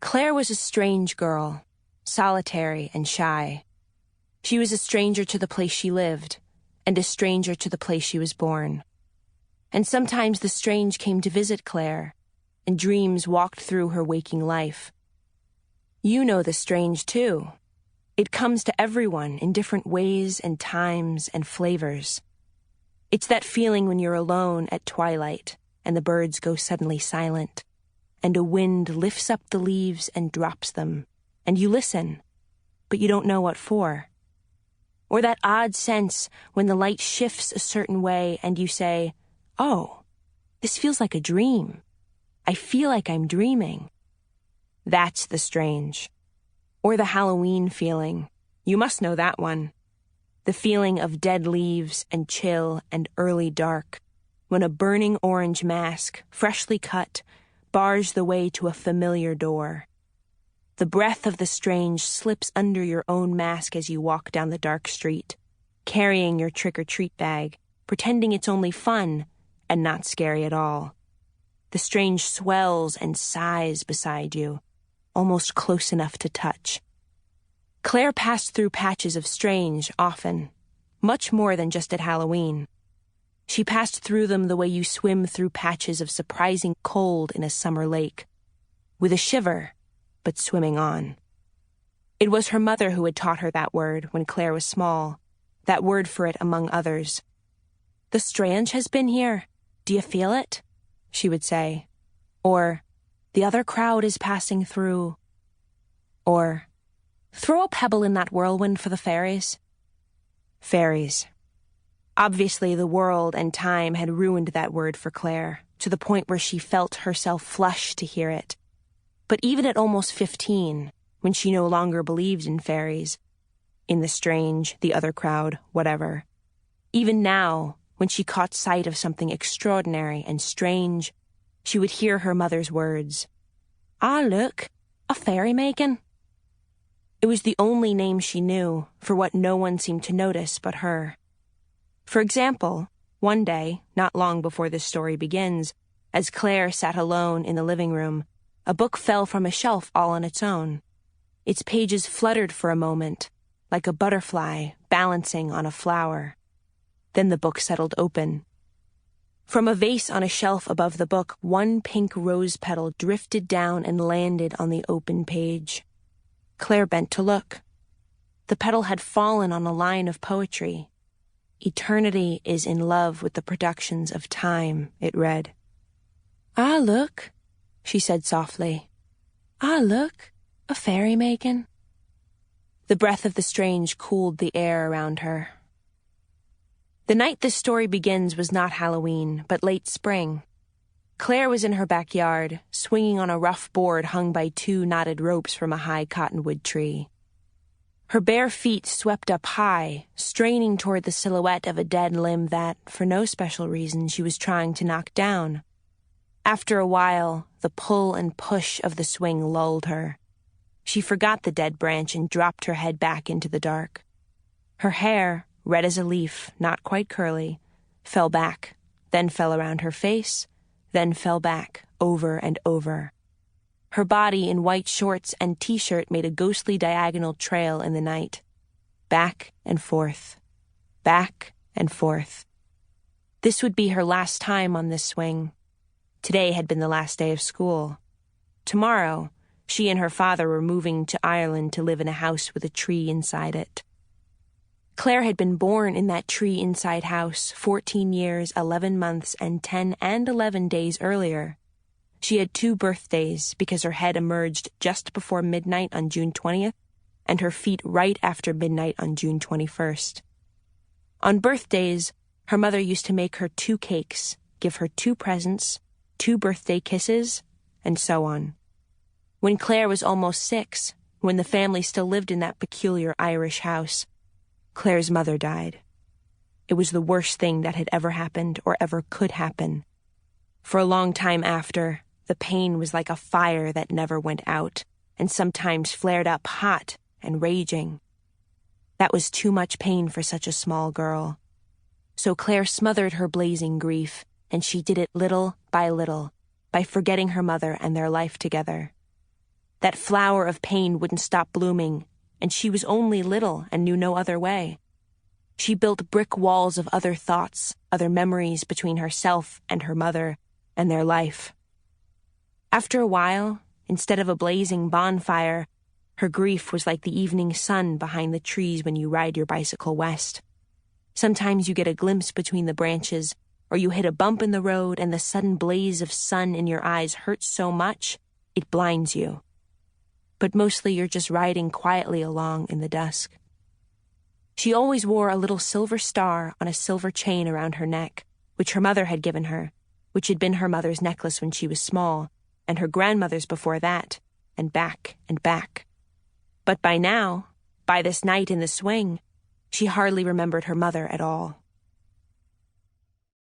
Clare was a strange girl, solitary and shy. She was a stranger to the place she lived, and a stranger to the place she was born. And sometimes the strange came to visit Clare, and dreams walked through her waking life. You know the strange, too. It comes to everyone in different ways and times and flavors. It's that feeling when you're alone at twilight, and the birds go suddenly silent, and a wind lifts up the leaves and drops them, and you listen, but you don't know what for. Or that odd sense when the light shifts a certain way and you say, "Oh, this feels like a dream. I feel like I'm dreaming." That's the strange. Or the Halloween feeling. You must know that one. The feeling of dead leaves and chill and early dark, when a burning orange mask, freshly cut, bars the way to a familiar door. The breath of the strange slips under your own mask as you walk down the dark street, carrying your trick-or-treat bag, pretending it's only fun and not scary at all. The strange swells and sighs beside you, almost close enough to touch. Clare passed through patches of strange often, much more than just at Halloween. She passed through them the way you swim through patches of surprising cold in a summer lake, with a shiver, but swimming on. It was her mother who had taught her that word when Clare was small, that word for it among others. "The strange has been here. Do you feel it?" she would say. Or, "The other crowd is passing through." Or, "Throw a pebble in that whirlwind for the fairies." Fairies. Obviously, the world and time had ruined that word for Clare, to the point where she felt herself flush to hear it. But even at almost 15, when she no longer believed in fairies, in the strange, the other crowd, whatever, even now, when she caught sight of something extraordinary and strange, she would hear her mother's words. "Ah, look, a fairy making." It was the only name she knew for what no one seemed to notice but her. For example, one day, not long before this story begins, as Clare sat alone in the living room, a book fell from a shelf all on its own. Its pages fluttered for a moment, like a butterfly balancing on a flower. Then the book settled open. From a vase on a shelf above the book, one pink rose petal drifted down and landed on the open page. Clare bent to look. The petal had fallen on a line of poetry. "Eternity is in love with the productions of time," it read. "Ah, look," she said softly. "Ah, look, a fairy making." The breath of the strange cooled the air around her. The night this story begins was not Halloween, but late spring. Clare was in her backyard, swinging on a rough board hung by 2 knotted ropes from a high cottonwood tree. Her bare feet swept up high, straining toward the silhouette of a dead limb that, for no special reason, she was trying to knock down. After a while, the pull and push of the swing lulled her. She forgot the dead branch and dropped her head back into the dark. Her hair, red as a leaf, not quite curly, fell back, then fell around her face, then fell back, over and over. Her body in white shorts and t-shirt made a ghostly diagonal trail in the night. Back and forth. Back and forth. This would be her last time on this swing. Today had been the last day of school. Tomorrow, she and her father were moving to Ireland to live in a house with a tree inside it. Clare had been born in that tree-inside house 14 years, 11 months, and 10 and 11 days earlier. She had 2 birthdays because her head emerged just before midnight on June 20th and her feet right after midnight on June 21st. On birthdays, her mother used to make her 2 cakes, give her 2 presents, 2 birthday kisses, and so on. When Clare was almost 6, when the family still lived in that peculiar Irish house, Clare's mother died. It was the worst thing that had ever happened or ever could happen. For a long time after, the pain was like a fire that never went out, and sometimes flared up hot and raging. That was too much pain for such a small girl. So Clare smothered her blazing grief, and she did it little, by forgetting her mother and their life together. That flower of pain wouldn't stop blooming, and she was only little and knew no other way. She built brick walls of other thoughts, other memories between herself and her mother and their life. After a while, instead of a blazing bonfire, her grief was like the evening sun behind the trees when you ride your bicycle west. Sometimes you get a glimpse between the branches, or you hit a bump in the road and the sudden blaze of sun in your eyes hurts so much, it blinds you. But mostly you're just riding quietly along in the dusk. She always wore a little silver star on a silver chain around her neck, which her mother had given her, which had been her mother's necklace when she was small, and her grandmother's before that, and back and back. But by now, by this night in the swing, she hardly remembered her mother at all.